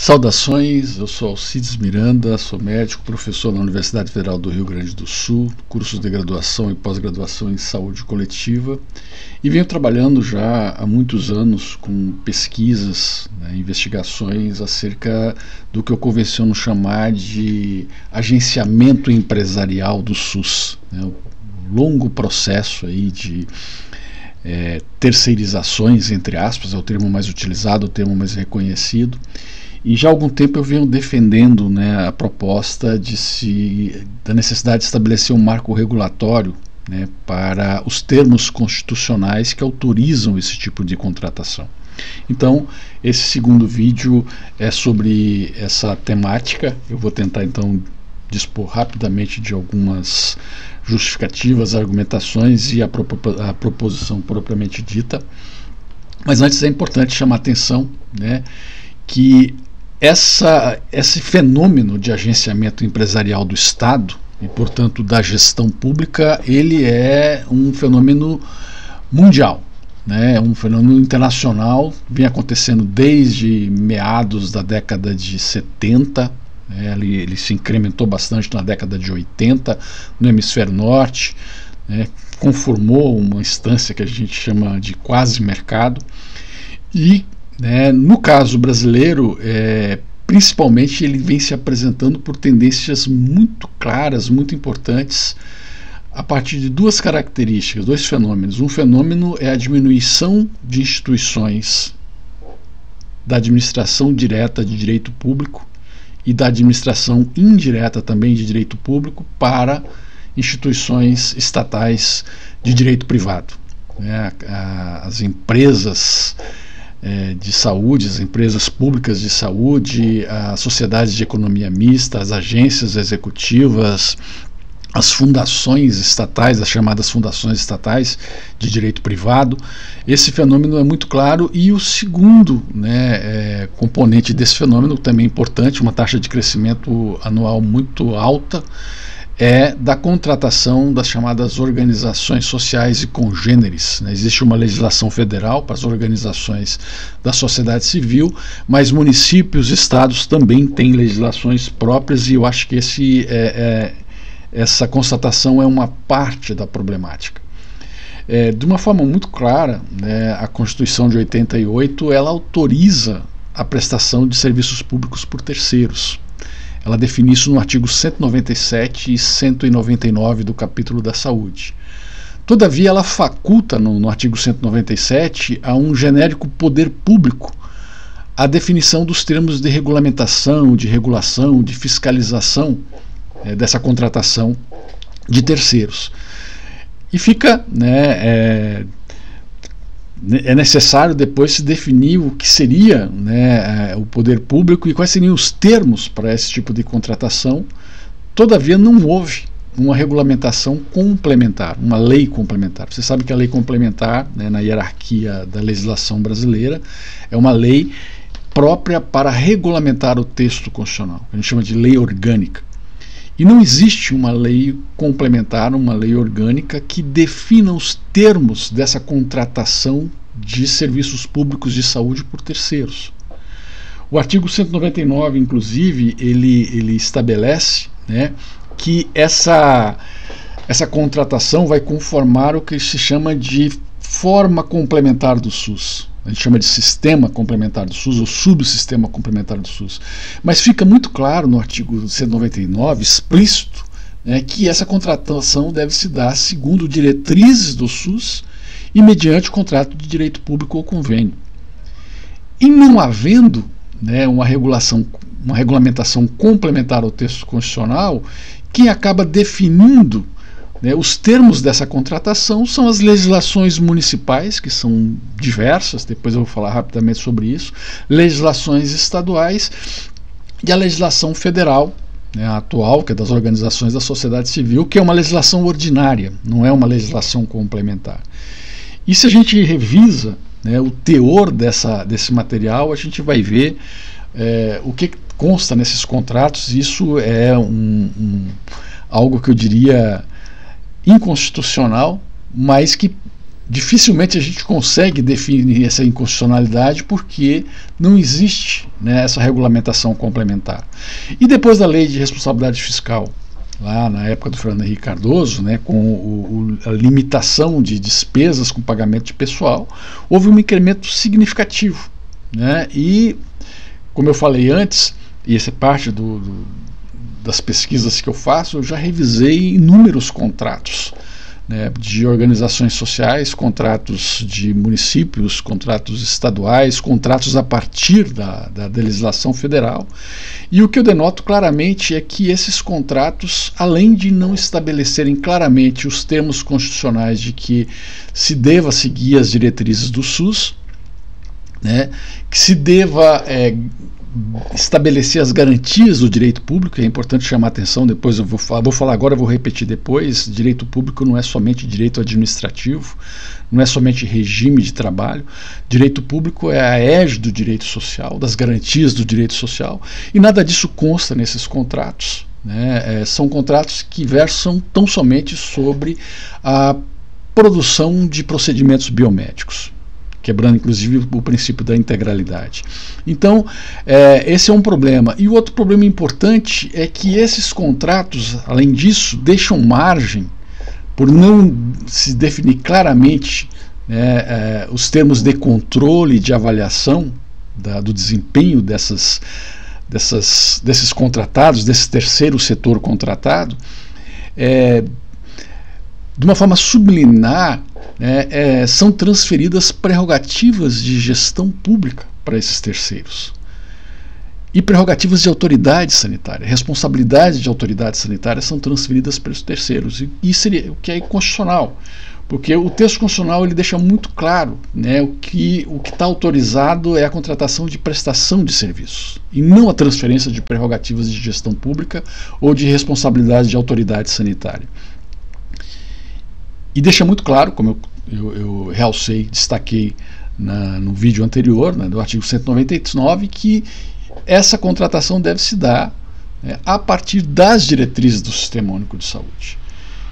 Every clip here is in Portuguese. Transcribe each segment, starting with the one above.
Saudações, eu sou Alcides Miranda, sou médico, professor na Universidade Federal do Rio Grande do Sul, cursos de graduação e pós-graduação em saúde coletiva, e venho trabalhando já há muitos anos com pesquisas, investigações acerca do que eu convenciono chamar de agenciamento empresarial do SUS, um longo processo aí de terceirizações, entre aspas, é o termo mais utilizado, o termo mais reconhecido. E já há algum tempo eu venho defendendo a proposta da necessidade de estabelecer um marco regulatório para os termos constitucionais que autorizam esse tipo de contratação. Então, esse segundo vídeo é sobre essa temática. Eu vou tentar então dispor rapidamente de algumas justificativas, argumentações e a proposição propriamente dita. Mas antes é importante chamar a atenção que esse fenômeno de agenciamento empresarial do Estado e, portanto, da gestão pública, ele é um fenômeno mundial, é um fenômeno internacional, vem acontecendo desde meados da década de 70, ele se incrementou bastante na década de 80 no hemisfério norte, conformou uma instância que a gente chama de quase mercado e no caso brasileiro, principalmente ele vem se apresentando por tendências muito claras, muito importantes, a partir de duas características, dois fenômenos. Um fenômeno é a diminuição de instituições da administração direta de direito público e da administração indireta também de direito público para instituições estatais de direito privado. As empresas de saúde, as empresas públicas de saúde, as sociedades de economia mista, as agências executivas, as fundações estatais, as chamadas fundações estatais de direito privado. Esse fenômeno é muito claro. E o segundo componente desse fenômeno, também importante, uma taxa de crescimento anual muito alta, é da contratação das chamadas organizações sociais e congêneres. Existe uma legislação federal para as organizações da sociedade civil, mas municípios e estados também têm legislações próprias, e eu acho que essa constatação é uma parte da problemática. De uma forma muito clara, a Constituição de 88 ela autoriza a prestação de serviços públicos por terceiros. Ela define isso no artigo 197 e 199 do capítulo da saúde. Todavia, ela faculta no artigo 197 a um genérico poder público a definição dos termos de regulamentação, de regulação, de fiscalização dessa contratação de terceiros. E fica é necessário depois se definir o que seria o poder público e quais seriam os termos para esse tipo de contratação. Todavia não houve uma regulamentação complementar, uma lei complementar. Você sabe que a lei complementar, na hierarquia da legislação brasileira, é uma lei própria para regulamentar o texto constitucional. A gente chama de lei orgânica. E não existe uma lei complementar, uma lei orgânica que defina os termos dessa contratação de serviços públicos de saúde por terceiros. O artigo 199, inclusive, ele estabelece que essa contratação vai conformar o que se chama de forma complementar do SUS. A gente chama de sistema complementar do SUS ou subsistema complementar do SUS. Mas fica muito claro no artigo 199, explícito, que essa contratação deve se dar segundo diretrizes do SUS e mediante contrato de direito público ou convênio. E não havendo uma regulamentação complementar ao texto constitucional, quem acaba definindo os termos dessa contratação são as legislações municipais, que são diversas, depois eu vou falar rapidamente sobre isso, legislações estaduais e a legislação federal, a atual, que é das organizações da sociedade civil, que é uma legislação ordinária, não é uma legislação complementar. E se a gente revisa o teor desse material, a gente vai ver o que consta nesses contratos. Isso é algo que eu diria inconstitucional, mas que dificilmente a gente consegue definir essa inconstitucionalidade porque não existe, né, essa regulamentação complementar. E depois da lei de responsabilidade fiscal, lá na época do Fernando Henrique Cardoso, né, com a limitação de despesas com pagamento de pessoal, houve um incremento significativo, né, e, como eu falei antes, e essa é parte das pesquisas que eu faço, eu já revisei inúmeros contratos, né, de organizações sociais, contratos de municípios, contratos estaduais, contratos a partir da legislação federal. E o que eu denoto claramente é que esses contratos, além de não estabelecerem claramente os termos constitucionais de que se deva seguir as diretrizes do SUS, né, que se deva estabelecer as garantias do direito público. É importante chamar a atenção, depois eu vou falar agora, eu vou repetir depois, direito público não é somente direito administrativo, não é somente regime de trabalho, direito público é a égide do direito social, das garantias do direito social, e nada disso consta nesses contratos, né? São contratos que versam tão somente sobre a produção de procedimentos biomédicos, quebrando inclusive o princípio da integralidade. Então, esse é um problema. E o outro problema importante é que esses contratos, além disso, deixam margem, por não se definir claramente, né, os termos de controle e de avaliação do desempenho desses contratados, desse terceiro setor contratado, de uma forma subliminar, são transferidas prerrogativas de gestão pública para esses terceiros e prerrogativas de autoridade sanitária, responsabilidades de autoridade sanitária são transferidas para os terceiros, e seria o que é inconstitucional, porque o texto constitucional ele deixa muito claro, né, o que está autorizado é a contratação de prestação de serviços e não a transferência de prerrogativas de gestão pública ou de responsabilidade de autoridade sanitária. E deixa muito claro, como eu realcei, destaquei no vídeo anterior, né, do artigo 199, que essa contratação deve se dar, né, a partir das diretrizes do Sistema Único de Saúde.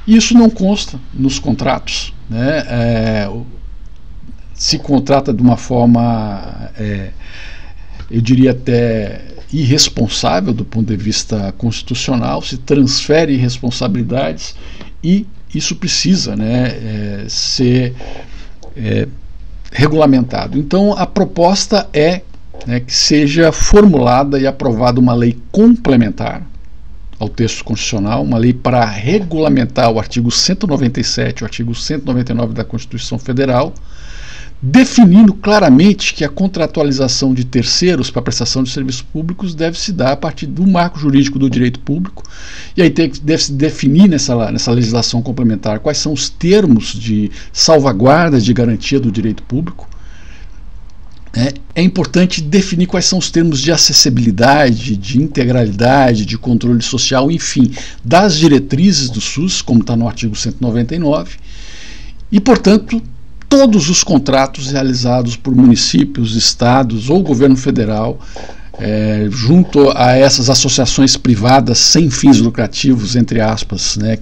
Isso não consta nos contratos, né, se contrata de uma forma, eu diria até irresponsável do ponto de vista constitucional, se transfere responsabilidades e isso precisa, né, ser regulamentado. Então a proposta é, né, que seja formulada e aprovada uma lei complementar ao texto constitucional, uma lei para regulamentar o artigo 197 e o artigo 199 da Constituição Federal, definindo claramente que a contratualização de terceiros para a prestação de serviços públicos deve se dar a partir do marco jurídico do direito público, e aí deve se definir nessa legislação complementar quais são os termos de salvaguarda de garantia do direito público. É importante definir quais são os termos de acessibilidade, de integralidade, de controle social, enfim, das diretrizes do SUS, como está no artigo 199, e, portanto, todos os contratos realizados por municípios, estados ou governo federal, junto a essas associações privadas sem fins lucrativos, entre aspas, né,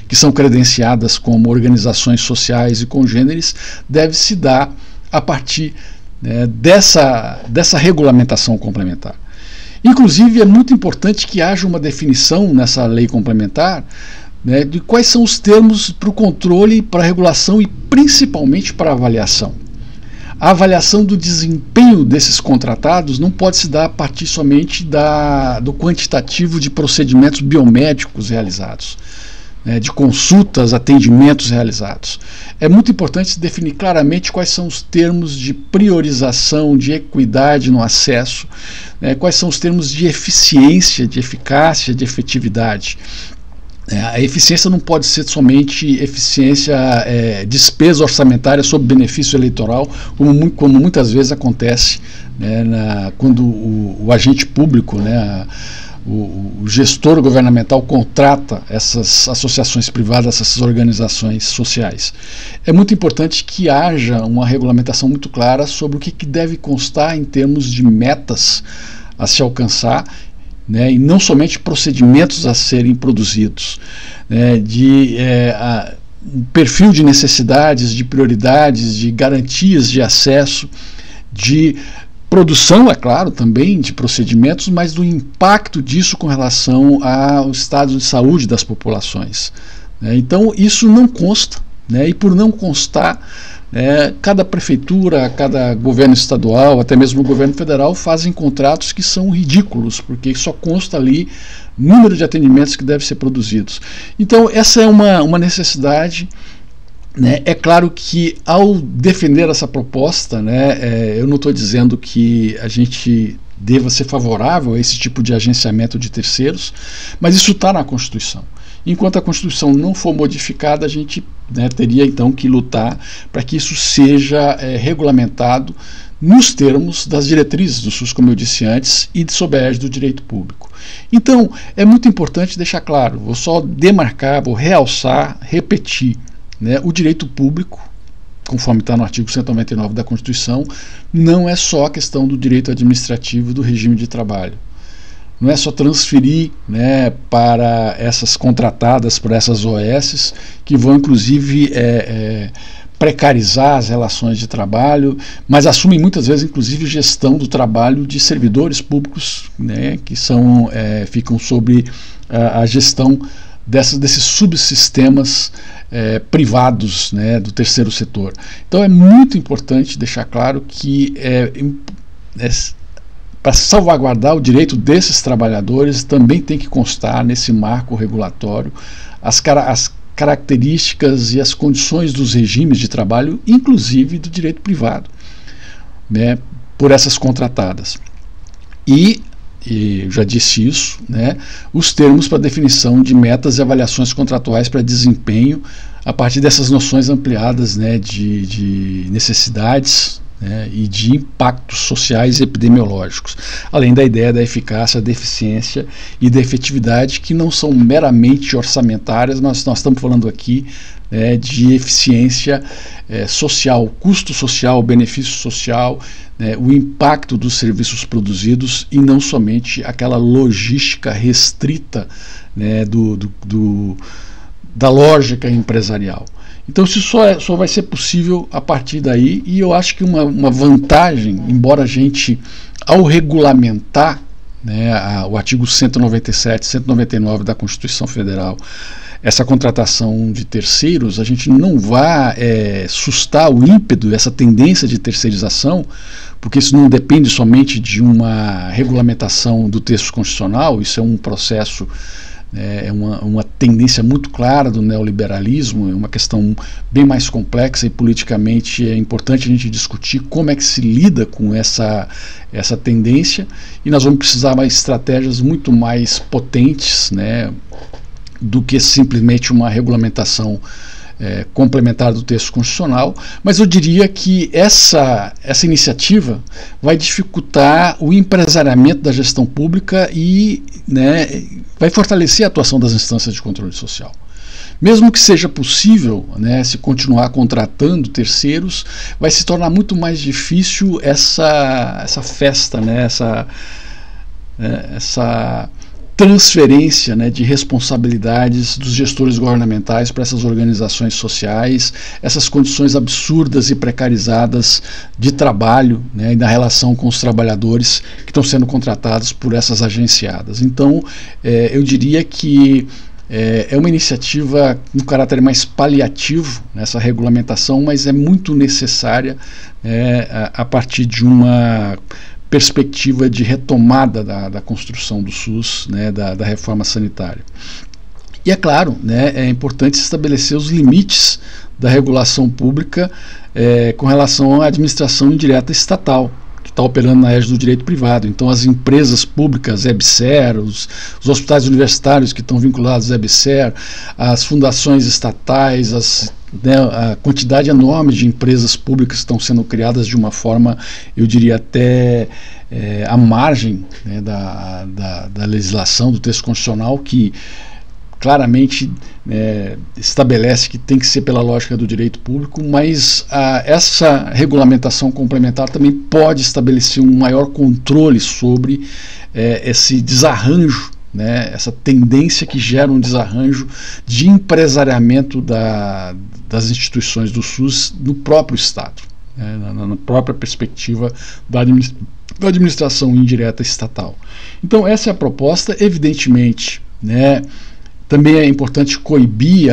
que são credenciadas como organizações sociais e congêneres, deve se dar a partir, né, dessa regulamentação complementar. Inclusive, é muito importante que haja uma definição nessa lei complementar, né, de quais são os termos para o controle, para a regulação e principalmente para a avaliação. A avaliação do desempenho desses contratados não pode se dar a partir somente do quantitativo de procedimentos biomédicos realizados, né, de consultas, atendimentos realizados. É muito importante se definir claramente quais são os termos de priorização, de equidade no acesso, né, quais são os termos de eficiência, de eficácia, de efetividade. A eficiência não pode ser somente eficiência, despesa orçamentária sob benefício eleitoral, como muitas vezes acontece, né, quando o agente público, né, o gestor governamental contrata essas associações privadas, essas organizações sociais. É muito importante que haja uma regulamentação muito clara sobre o que deve constar em termos de metas a se alcançar, né, e não somente procedimentos a serem produzidos, né, um perfil de necessidades, de prioridades, de garantias de acesso, de produção, é claro, também de procedimentos, mas do impacto disso com relação ao estado de saúde das populações. Então isso não consta, e por não constar, cada prefeitura, cada governo estadual, até mesmo o governo federal fazem contratos que são ridículos, porque só consta ali número de atendimentos que devem ser produzidos. Então essa é uma necessidade. É claro que ao defender essa proposta, eu não estou dizendo que a gente deva ser favorável a esse tipo de agenciamento de terceiros, mas isso está na Constituição. Enquanto a Constituição não for modificada, a gente teria então que lutar para que isso seja regulamentado nos termos das diretrizes do SUS, como eu disse antes, e sob a égide do direito público. Então, é muito importante deixar claro, vou só demarcar, vou realçar, repetir, o direito público, conforme está no artigo 199 da Constituição, não é só a questão do direito administrativo do regime de trabalho. Não é só transferir para essas contratadas por essas OS, que vão inclusive precarizar as relações de trabalho, mas assumem muitas vezes inclusive gestão do trabalho de servidores públicos, que ficam sob a gestão desses subsistemas privados do terceiro setor. Então é muito importante deixar claro que para salvaguardar o direito desses trabalhadores também tem que constar nesse marco regulatório as características e as condições dos regimes de trabalho, inclusive do direito privado, por essas contratadas. E eu já disse isso, os termos para definição de metas e avaliações contratuais para desempenho a partir dessas noções ampliadas de necessidades e de impactos sociais e epidemiológicos, além da ideia da eficácia, da eficiência e da efetividade, que não são meramente orçamentárias, mas nós estamos falando aqui de eficiência social, custo social, benefício social, o impacto dos serviços produzidos e não somente aquela logística restrita da lógica empresarial. Então isso só vai ser possível a partir daí, e eu acho que uma vantagem, embora a gente, ao regulamentar o artigo 197, 199 da Constituição Federal, essa contratação de terceiros, a gente não vai sustar o ímpeto, essa tendência de terceirização, porque isso não depende somente de uma regulamentação do texto constitucional, isso é um processo, uma tendência muito clara do neoliberalismo, é uma questão bem mais complexa e politicamente é importante a gente discutir como é que se lida com essa tendência, e nós vamos precisar de estratégias muito mais potentes, do que simplesmente uma regulamentação complementar do texto constitucional, mas eu diria que essa iniciativa vai dificultar o empresariamento da gestão pública e vai fortalecer a atuação das instâncias de controle social. Mesmo que seja possível se continuar contratando terceiros, vai se tornar muito mais difícil essa festa, essa transferência de responsabilidades dos gestores governamentais para essas organizações sociais, essas condições absurdas e precarizadas de trabalho e da relação com os trabalhadores que estão sendo contratados por essas agenciadas. Então, eu diria que é uma iniciativa com caráter mais paliativo nessa regulamentação, mas é muito necessária a partir de uma perspectiva de retomada da construção do SUS, da reforma sanitária. E é claro, é importante estabelecer os limites da regulação pública com relação à administração indireta estatal, que está operando na égide do direito privado. Então as empresas públicas, EBSER, os hospitais universitários que estão vinculados à EBSER, as fundações estatais, a quantidade enorme de empresas públicas que estão sendo criadas de uma forma, eu diria até à margem da legislação, do texto constitucional, que claramente estabelece que tem que ser pela lógica do direito público, mas essa regulamentação complementar também pode estabelecer um maior controle sobre esse desarranjo né, essa tendência que gera um desarranjo de empresariamento das instituições do SUS no próprio Estado, né, na própria perspectiva da administração indireta estatal. Então essa é a proposta. Evidentemente, né, também é importante coibir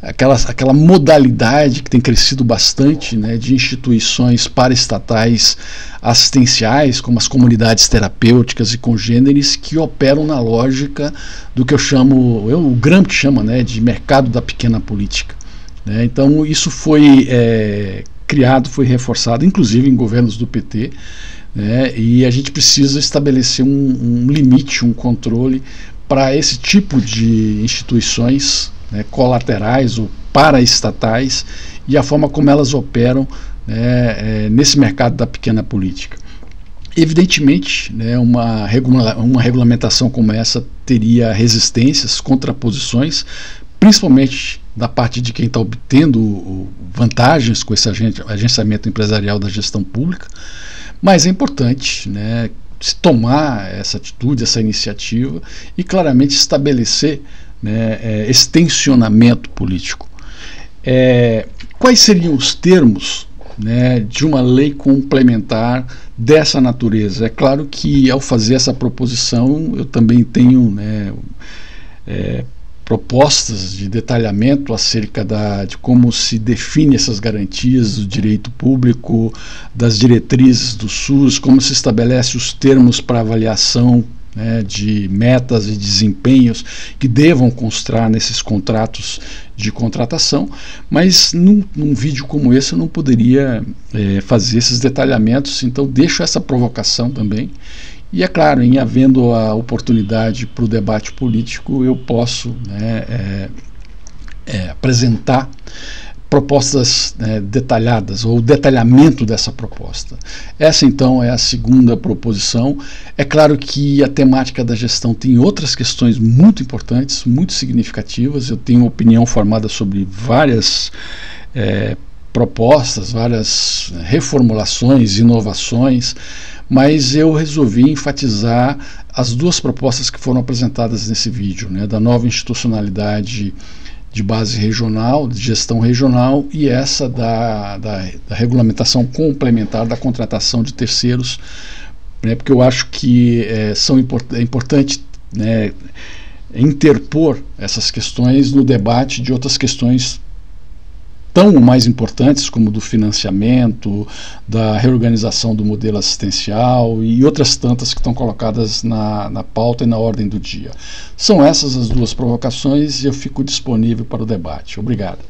aquela modalidade que tem crescido bastante, né, de instituições paraestatais assistenciais, como as comunidades terapêuticas e congêneres, que operam na lógica do que o Gramsci chama, né, de mercado da pequena política, né. Então isso foi criado, foi reforçado, inclusive em governos do PT, né, e a gente precisa estabelecer um limite, um controle para esse tipo de instituições, né, colaterais ou paraestatais, e a forma como elas operam, né, nesse mercado da pequena política. Evidentemente, né, uma regulamentação como essa teria resistências, contraposições, principalmente da parte de quem está obtendo vantagens com esse agenciamento empresarial da gestão pública, mas é importante, né, se tomar essa atitude, essa iniciativa, e claramente estabelecer, né, esse tensionamento político. Quais seriam os termos, né, de uma lei complementar dessa natureza? É claro que, ao fazer essa proposição, eu também tenho, né, propostas de detalhamento acerca de como se define essas garantias do direito público, das diretrizes do SUS, como se estabelece os termos para avaliação, né, de metas e desempenhos que devam constar nesses contratos de contratação, mas num vídeo como esse eu não poderia fazer esses detalhamentos, então deixo essa provocação também. E é claro, em havendo a oportunidade para o debate político, eu posso, né, apresentar propostas, né, detalhadas, ou detalhamento dessa proposta. Essa então é a segunda proposição. É claro que a temática da gestão tem outras questões muito importantes, muito significativas. Eu tenho opinião formada sobre várias propostas, várias reformulações, inovações, mas eu resolvi enfatizar as duas propostas que foram apresentadas nesse vídeo, né, da nova institucionalidade de base regional, de gestão regional, e essa da regulamentação complementar da contratação de terceiros, né, porque eu acho que é importante, né, interpor essas questões no debate de outras questões tão mais importantes, como do financiamento, da reorganização do modelo assistencial e outras tantas que estão colocadas na pauta e na ordem do dia. São essas as duas provocações e eu fico disponível para o debate. Obrigado.